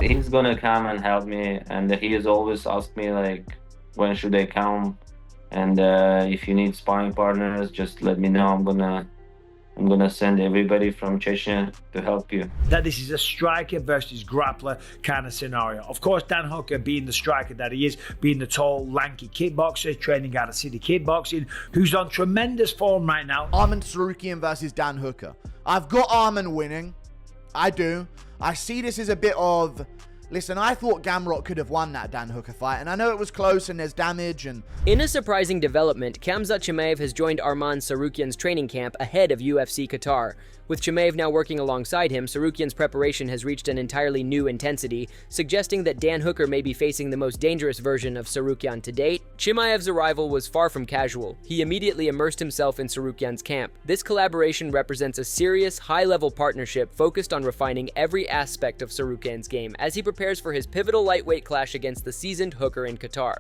He's gonna come and help me, and he has always asked me like, when should I come? And if you need sparring partners, just let me know. I'm gonna send everybody from Chechnya to help you. That this is a striker versus grappler kind of scenario. Of course, Dan Hooker, being the striker that he is, being the tall, lanky kickboxer, training out of City Kickboxing, who's on tremendous form right now. Arman Tsarukyan versus Dan Hooker. I've got Arman winning. I do. I see this as a bit of... Listen, I thought Gamrot could have won that Dan Hooker fight, and I know it was close and there's damage and... In a surprising development, Khamzat Chimaev has joined Arman Tsarukyan's training camp ahead of UFC Qatar. With Chimaev now working alongside him, Tsarukyan's preparation has reached an entirely new intensity, suggesting that Dan Hooker may be facing the most dangerous version of Tsarukyan to date. Chimaev's arrival was far from casual. He immediately immersed himself in Tsarukyan's camp. This collaboration represents a serious, high-level partnership focused on refining every aspect of Tsarukyan's game as he prepares for his pivotal lightweight clash against the seasoned Hooker in Qatar.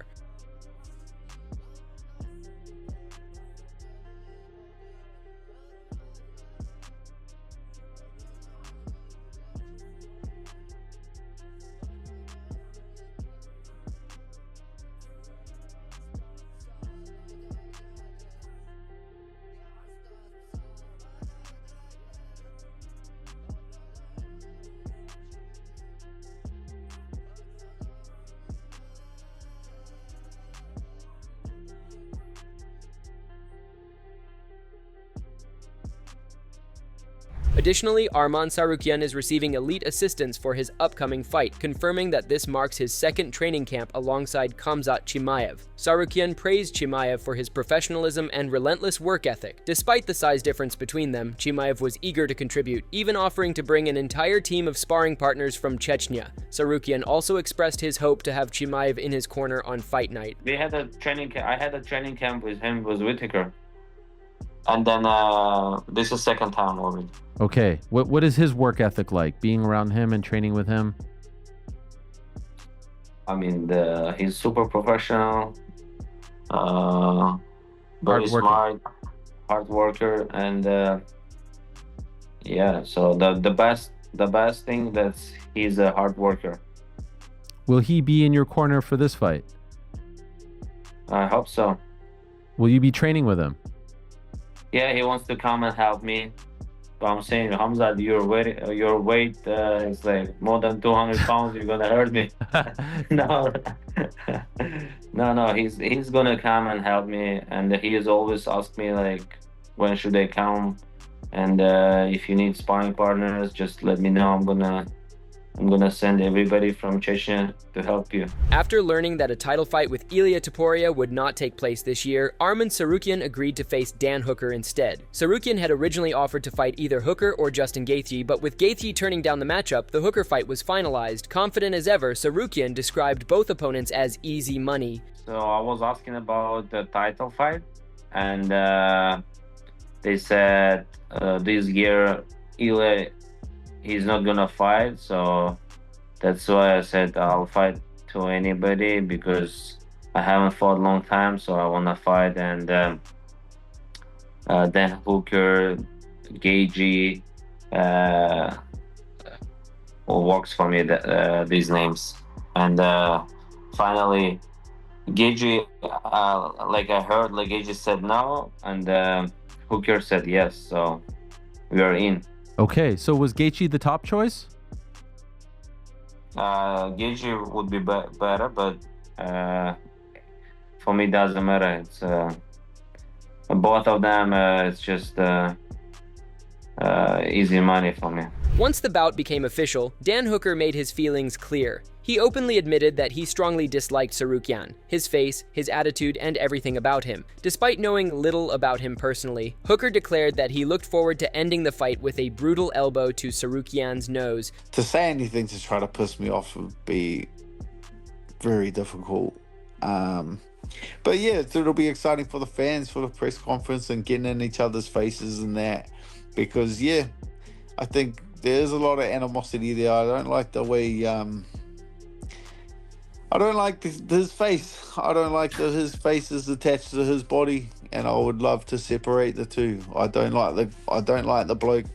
Additionally, Arman Tsarukyan is receiving elite assistance for his upcoming fight, confirming that this marks his second training camp alongside Khamzat Chimaev. Tsarukyan praised Chimaev for his professionalism and relentless work ethic. Despite the size difference between them, Chimaev was eager to contribute, even offering to bring an entire team of sparring partners from Chechnya. Tsarukyan also expressed his hope to have Chimaev in his corner on fight night. I had a training camp with him, with Whitaker. And then this is second time already. Okay, what is his work ethic like, being around him and training with him? I mean, he's super professional, very smart, hard worker, and yeah. So the best thing that's he's a hard worker. Will he be in your corner for this fight? I hope so. Will you be training with him? Yeah, he wants to come and help me. But I'm saying, Khamzat, your weight is like more than 200 pounds. You're gonna hurt me. No, no. He's gonna come and help me, and he has always asked me like, when should I come? And if you need sparring partners, just let me know. I'm gonna send everybody from Chechnya to help you. After learning that a title fight with Ilia Topuria would not take place this year, Arman Tsarukyan agreed to face Dan Hooker instead. Tsarukyan had originally offered to fight either Hooker or Justin Gaethje, but with Gaethje turning down the matchup, the Hooker fight was finalized. Confident as ever, Tsarukyan described both opponents as easy money. So I was asking about the title fight, and they said this year Ilia, he's not gonna fight, so that's why I said I'll fight to anybody, because I haven't fought a long time, so I wanna fight. And Dan Hooker, Gaethje, works for me, these names. And finally, Gaethje, like I heard, like Gaethje said no, and Hooker said yes, so we are in. Okay, so was Gaethje the top choice? Gaethje would be better, but for me it doesn't matter. It's both of them. It's just easy money for me. Once the bout became official, Dan Hooker made his feelings clear. He openly admitted that he strongly disliked Tsarukyan, his face, his attitude, and everything about him. Despite knowing little about him personally, Hooker declared that he looked forward to ending the fight with a brutal elbow to Tsarukyan's nose. To say anything to try to piss me off would be very difficult. But yeah, it'll be exciting for the fans, for the press conference, and getting in each other's faces and that. Because yeah, I think there's a lot of animosity there. I don't like the way... I don't like his face. I don't like that his face is attached to his body, and I would love to separate the two. I don't like the bloke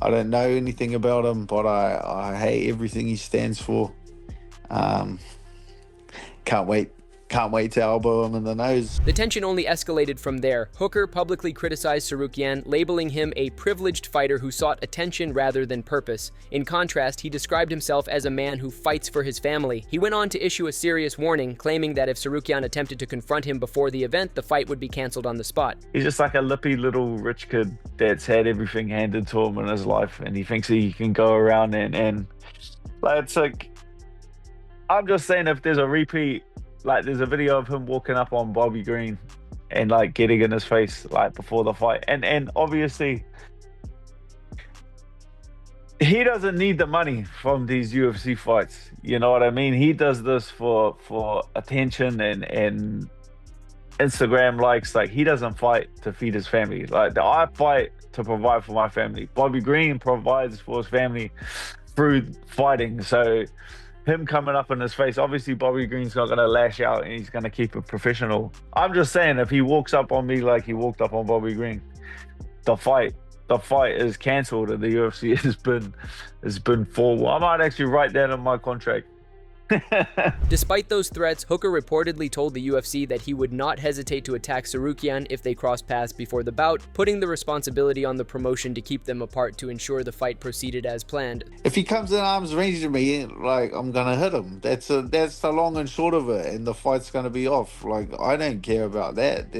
I don't know anything about him, but I hate everything he stands for. Um, can't wait to elbow him in the nose. The tension only escalated from there. Hooker publicly criticized Tsarukyan, labeling him a privileged fighter who sought attention rather than purpose. In contrast, he described himself as a man who fights for his family. He went on to issue a serious warning, claiming that if Tsarukyan attempted to confront him before the event, the fight would be cancelled on the spot. He's just like a lippy little rich kid that's had everything handed to him in his life, and he thinks he can go around and like, it's like, I'm just saying, if there's a repeat, like there's a video of him walking up on Bobby Green and like getting in his face like before the fight, and obviously he doesn't need the money from these UFC fights, you know what I mean? He does this for attention and Instagram likes. Like, he doesn't fight to feed his family. Like, I fight to provide for my family. Bobby Green provides for his family through fighting. So him coming up in his face, obviously Bobby Green's not going to lash out and he's going to keep it professional. I'm just saying, if he walks up on me like he walked up on Bobby Green, the fight is cancelled and the UFC has been forward. I might actually write that in my contract. Despite those threats, Hooker reportedly told the UFC that he would not hesitate to attack Tsarukyan if they crossed paths before the bout, putting the responsibility on the promotion to keep them apart to ensure the fight proceeded as planned. If he comes in arm's range to me, like, I'm gonna hit him. That's the long and short of it, and the fight's gonna be off. Like, I don't care about that.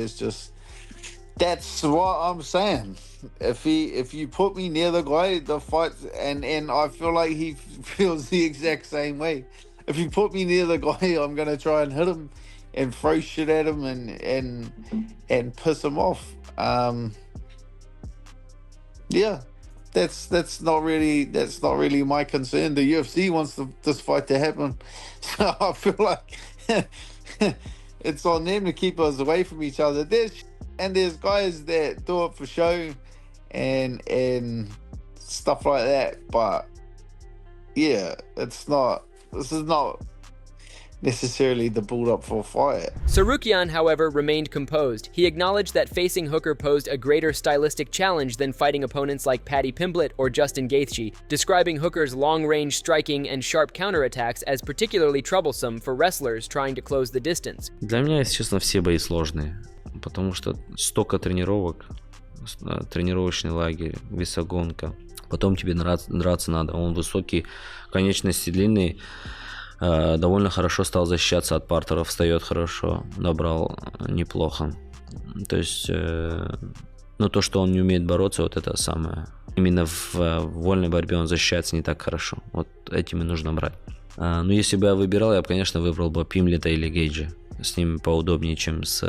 That's what I'm saying. If you put me near the guy, the fight, and I feel like he feels the exact same way. If you put me near the guy, I'm gonna try and hit him and throw shit at him and piss him off. Yeah, that's not really my concern. The UFC wants this fight to happen, so I feel like it's on them to keep us away from each other. There's guys that do it for show and stuff like that, but yeah, this is not necessarily the build-up for a fight. Tsarukyan, however, remained composed. He acknowledged that facing Hooker posed a greater stylistic challenge than fighting opponents like Paddy Pimblett or Justin Gaethje, describing Hooker's long-range striking and sharp counterattacks as particularly troublesome for wrestlers trying to close the distance. Для меня, если честно, все бои сложные, потому что столько тренировок, тренировочный лагерь, весогонка. Потом тебе драться надо. Он высокий, конечности длинные, довольно хорошо стал защищаться от партеров, встает хорошо, набрал неплохо. То есть, но то, что он не умеет бороться, вот это самое. Именно в вольной борьбе он защищается не так хорошо. Вот этим и нужно брать. Но если бы я выбирал, я бы, конечно, выбрал бы Пимблета или Гейджа. С ним поудобнее, чем с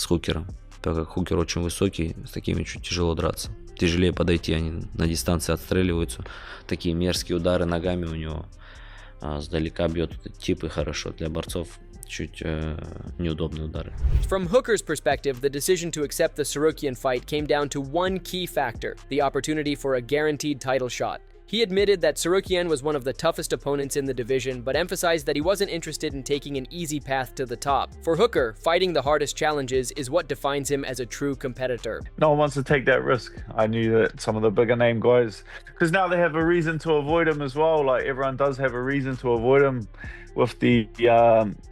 Хукером. Так как Хукер очень высокий, с такими чуть тяжело драться. Тяжелее подойти, они на дистанции отстреливаются. Такие мерзкие удары ногами у него. Сдалека бьет этот тип, и хорошо. Для борцов чуть неудобные удары. From Hooker's perspective, the decision to accept the Tsarukyan fight came down to one key factor: the opportunity for a guaranteed title shot. He admitted that Tsarukyan was one of the toughest opponents in the division, but emphasized that he wasn't interested in taking an easy path to the top. For Hooker, fighting the hardest challenges is what defines him as a true competitor. No one wants to take that risk. I knew that some of the bigger name guys, because now they have a reason to avoid him as well. Like, everyone does have a reason to avoid him with the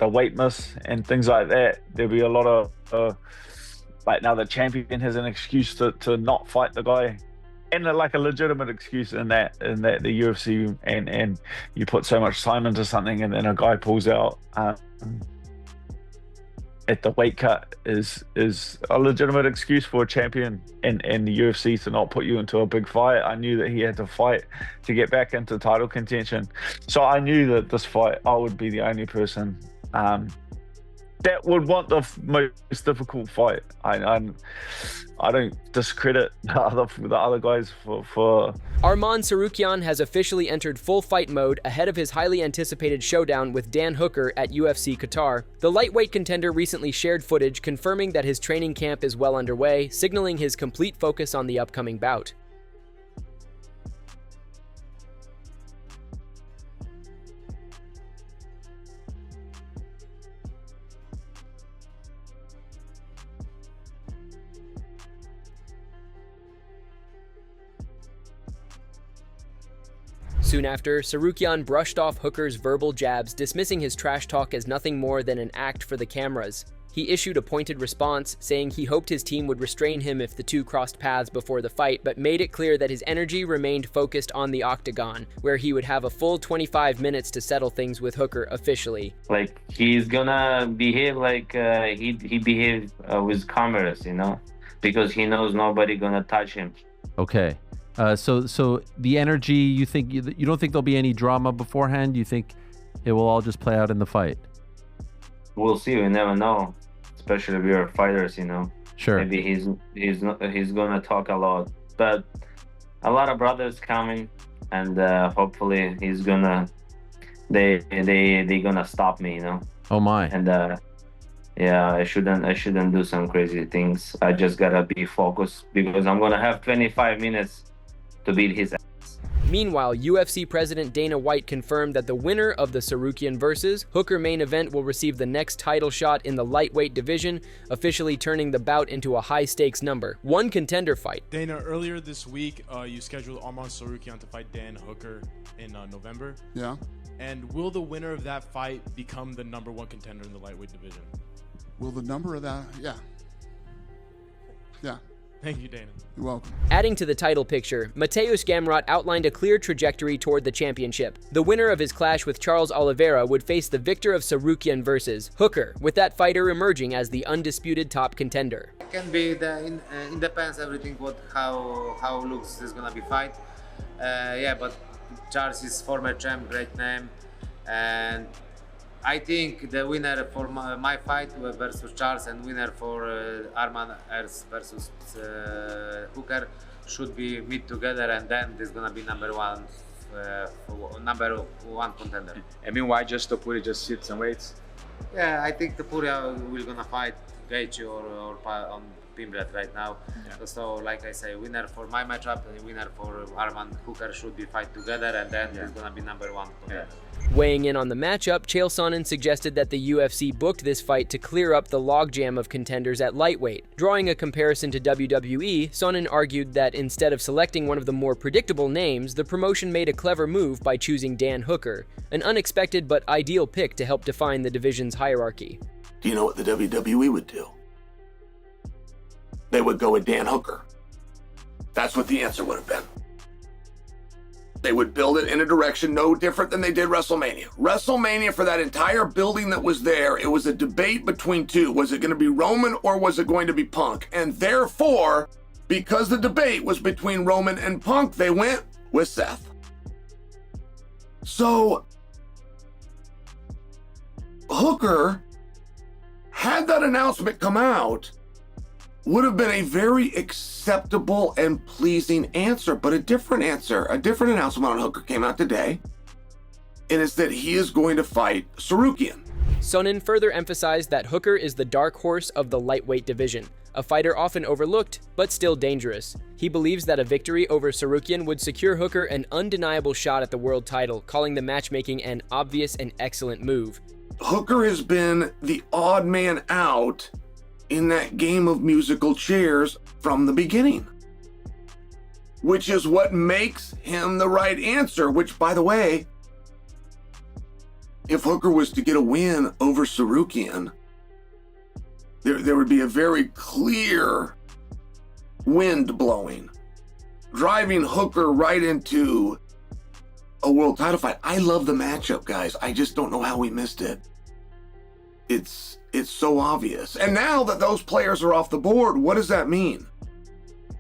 weight miss and things like that. There'll be a lot of like, now the champion has an excuse to not fight the guy. And like a legitimate excuse in that the UFC and you put so much time into something and then a guy pulls out at the weight cut is a legitimate excuse for a champion and the UFC to not put you into a big fight. I knew that he had to fight to get back into title contention, so I knew that this fight I would be the only person that would want the most difficult fight. I don't discredit the other guys for... Arman Tsarukyan has officially entered full fight mode ahead of his highly anticipated showdown with Dan Hooker at UFC Qatar. The lightweight contender recently shared footage confirming that his training camp is well underway, signaling his complete focus on the upcoming bout. Soon after, Tsarukyan brushed off Hooker's verbal jabs, dismissing his trash talk as nothing more than an act for the cameras. He issued a pointed response, saying he hoped his team would restrain him if the two crossed paths before the fight, but made it clear that his energy remained focused on the octagon, where he would have a full 25 minutes to settle things with Hooker officially. Like, he's gonna behave like he behaved with cameras, you know, because he knows nobody gonna touch him. Okay. So the energy, you don't think there'll be any drama beforehand? You think it will all just play out in the fight? We'll see. We never know. Especially we are fighters, you know. Sure. Maybe he's gonna talk a lot, but a lot of brothers coming, and hopefully they gonna stop me, you know. Oh my. And yeah, I shouldn't do some crazy things. I just gotta be focused because I'm gonna have 25 minutes to beat his ass. Meanwhile, UFC President Dana White confirmed that the winner of the Tsarukyan vs. Hooker main event will receive the next title shot in the lightweight division, officially turning the bout into a high-stakes number. One contender fight. Dana, earlier this week, you scheduled Arman Tsarukyan to fight Dan Hooker in November. Yeah. And will the winner of that fight become the #1 contender in the lightweight division? Will the number of that? Yeah. Yeah. Thank you, Dana. You're welcome. Adding to the title picture, Mateusz Gamrot outlined a clear trajectory toward the championship. The winner of his clash with Charles Oliveira would face the victor of Tsarukyan vs. Hooker, with that fighter emerging as the undisputed top contender. It can be depends everything how looks is gonna be fight. Yeah, but Charles is former champ, great name, and I think the winner for my fight versus Charles and winner for Arman versus Hooker should be meet together, and then there's gonna be number one contender. And meanwhile, just Topuria just sits and waits. Yeah, I think Topuria will gonna fight Gaethje or on Pimblet right now. Yeah. So like I say, winner for my matchup and winner for Arman Hooker should be fight together, and then it's gonna be #1 contender. Weighing in on the matchup, Chael Sonnen suggested that the UFC booked this fight to clear up the logjam of contenders at lightweight. Drawing a comparison to WWE, Sonnen argued that instead of selecting one of the more predictable names, the promotion made a clever move by choosing Dan Hooker, an unexpected but ideal pick to help define the division's hierarchy. Do you know what the WWE would do? They would go with Dan Hooker. That's what the answer would have been. They would build it in a direction no different than they did WrestleMania. WrestleMania, for that entire building that was there, it was a debate between two. Was it going to be Roman or was it going to be Punk? And therefore, because the debate was between Roman and Punk, they went with Seth. So, Hooker, had that announcement come out, would have been a very acceptable and pleasing answer, but a different announcement on Hooker came out today, and it's that he is going to fight Tsarukyan. Sonnen further emphasized that Hooker is the dark horse of the lightweight division, a fighter often overlooked, but still dangerous. He believes that a victory over Tsarukyan would secure Hooker an undeniable shot at the world title, calling the matchmaking an obvious and excellent move. Hooker has been the odd man out in that game of musical chairs from the beginning, which is what makes him the right answer, which, by the way, if Hooker was to get a win over Tsarukyan, there would be a very clear wind blowing, driving Hooker right into a world title fight. I love the matchup, guys. I just don't know how we missed it. It's so obvious. And now that those players are off the board, what does that mean?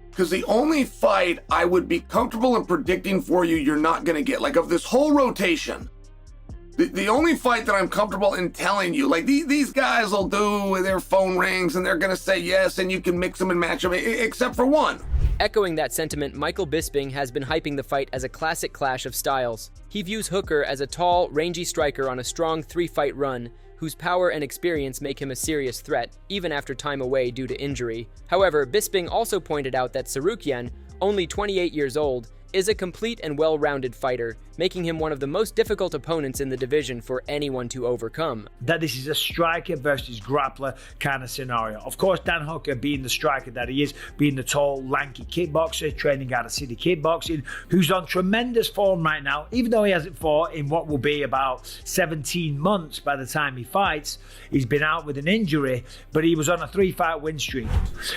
Because the only fight I would be comfortable in predicting for you you're not going to get, like of this whole rotation, the only fight that I'm comfortable in telling you, like these guys will do their phone rings and they're going to say yes and you can mix them and match them, except for one. Echoing that sentiment, Michael Bisping has been hyping the fight as a classic clash of styles. He views Hooker as a tall, rangy striker on a strong 3-fight run, whose power and experience make him a serious threat, even after time away due to injury. However, Bisping also pointed out that Tsarukyan, only 28 years old, is a complete and well-rounded fighter, making him one of the most difficult opponents in the division for anyone to overcome. That this is a striker versus grappler kind of scenario. Of course, Dan Hooker, being the striker that he is, being the tall, lanky kickboxer, training out of City Kickboxing, who's on tremendous form right now, even though he hasn't fought in what will be about 17 months by the time he fights. He's been out with an injury, but he was on a 3-fight win streak.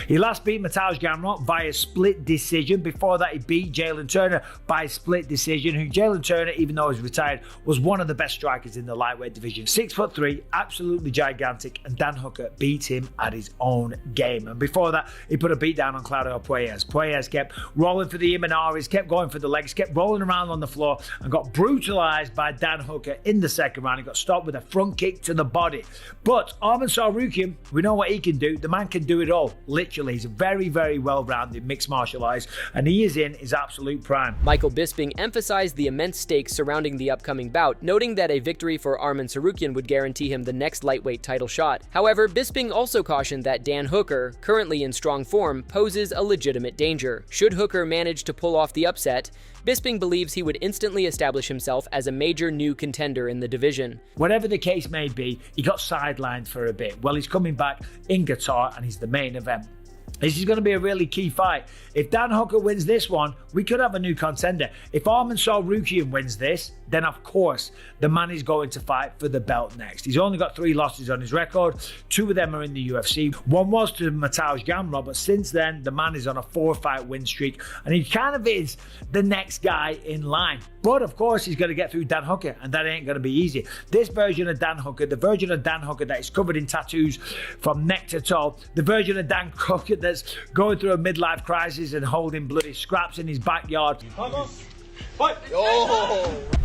He last beat Mateusz Gamrot via split decision. Before that, he beat Jalen Turner by split decision, who Jalen Turner, even though he's retired, was one of the best strikers in the lightweight division. 6'3", absolutely gigantic, and Dan Hooker beat him at his own game. And before that, he put a beat down on Claudio Puelles. Puelles kept rolling for the Imannaris, kept going for the legs, kept rolling around on the floor, and got brutalized by Dan Hooker in the second round. He got stopped with a front kick to the body. But Arman Tsarukyan, we know what he can do. The man can do it all. Literally, he's a very, very well-rounded mixed martial arts, and he is in his absolute prime. Michael Bisping emphasized the immense stakes surrounding the upcoming bout, noting that a victory for Arman Tsarukyan would guarantee him the next lightweight title shot. However, Bisping also cautioned that Dan Hooker, currently in strong form, poses a legitimate danger. Should Hooker manage to pull off the upset, Bisping believes he would instantly establish himself as a major new contender in the division. Whatever the case may be, he got sidelined for a bit. Well, he's coming back in Qatar, and he's the main event. This is going to be a really key fight. If Dan Hooker wins this one, we could have a new contender. If Arman Tsarukyan wins this, then of course the man is going to fight for the belt next. He's only got 3 losses on his record. 2 of them are in the UFC. One was to Mateusz Gamrot, but since then the man is on a 4-fight win streak, and he kind of is the next guy in line. But of course he's going to get through Dan Hooker, and that ain't going to be easy. This version of Dan Hooker, the version of Dan Hooker that is covered in tattoos from neck to toe, the version of Dan Hooker that's going through a midlife crisis and holding bloody scraps in his backyard.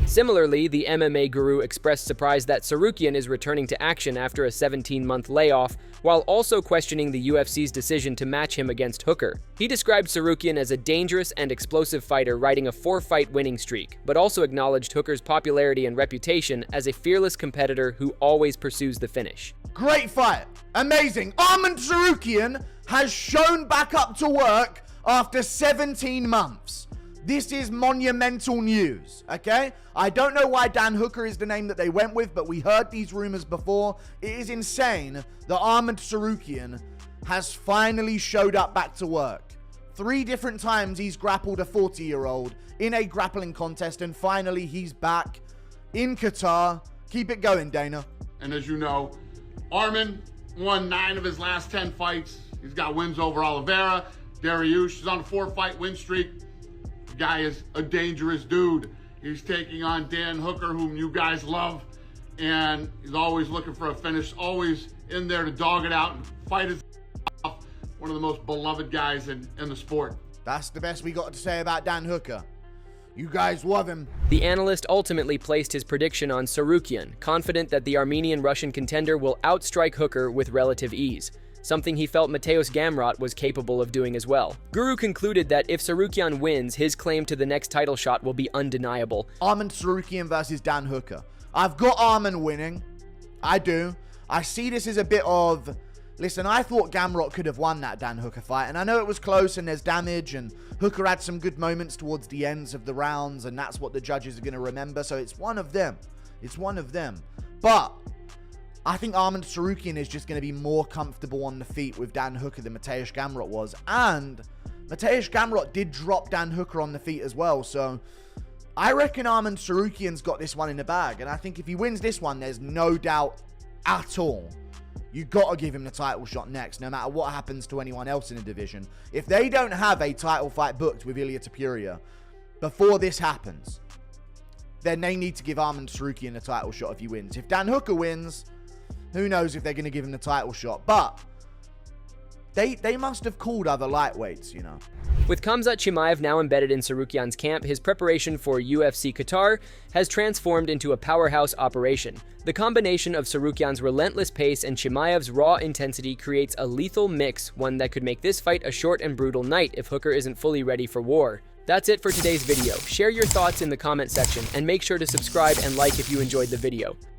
Similarly, the MMA guru expressed surprise that Tsarukyan is returning to action after a 17-month layoff, while also questioning the UFC's decision to match him against Hooker. He described Tsarukyan as a dangerous and explosive fighter riding a 4-fight winning streak, but also acknowledged Hooker's popularity and reputation as a fearless competitor who always pursues the finish. Great fight. Amazing. Arman Tsarukyan has shown back up to work after 17 months. This is monumental news, okay? I don't know why Dan Hooker is the name that they went with, but we heard these rumors before. It is insane that Arman Tsarukyan has finally showed up back to work. 3 different times he's grappled a 40-year-old in a grappling contest, and finally he's back in Qatar. Keep it going, Dana. And as you know, Arman won 9 of his last 10 fights. He's got wins over Oliveira, Dariush. He's on a 4-fight win streak. The guy is a dangerous dude. He's taking on Dan Hooker, whom you guys love, and he's always looking for a finish, always in there to dog it out and fight his off. One of the most beloved guys in the sport. That's the best we got to say about Dan Hooker. You guys love him. The analyst ultimately placed his prediction on Tsarukyan, confident that the Armenian-Russian contender will outstrike Hooker with relative ease, something he felt Mateusz Gamrot was capable of doing as well. Guru concluded that if Tsarukyan wins, his claim to the next title shot will be undeniable. Arman Tsarukyan versus Dan Hooker. I've got Arman winning. I do. I see this as a bit of... Listen, I thought Gamrot could have won that Dan Hooker fight, and I know it was close and there's damage, and Hooker had some good moments towards the ends of the rounds, and that's what the judges are going to remember, so it's one of them. It's one of them. But I think Arman Tsarukyan is just going to be more comfortable on the feet with Dan Hooker than Mateusz Gamrot was. And Mateusz Gamrot did drop Dan Hooker on the feet as well. So I reckon Arman Tsarukyan's got this one in the bag. And I think if he wins this one, there's no doubt at all. You got to give him the title shot next, no matter what happens to anyone else in the division. If they don't have a title fight booked with Ilia Topuria before this happens, then they need to give Arman Tsarukyan the title shot if he wins. If Dan Hooker wins, who knows if they're going to give him the title shot. But they must have called other lightweights, you know. With Khamzat Chimaev now embedded in Tsarukyan's camp, his preparation for UFC Qatar has transformed into a powerhouse operation. The combination of Tsarukyan's relentless pace and Chimaev's raw intensity creates a lethal mix, one that could make this fight a short and brutal night if Hooker isn't fully ready for war. That's it for today's video. Share your thoughts in the comment section, and make sure to subscribe and like if you enjoyed the video.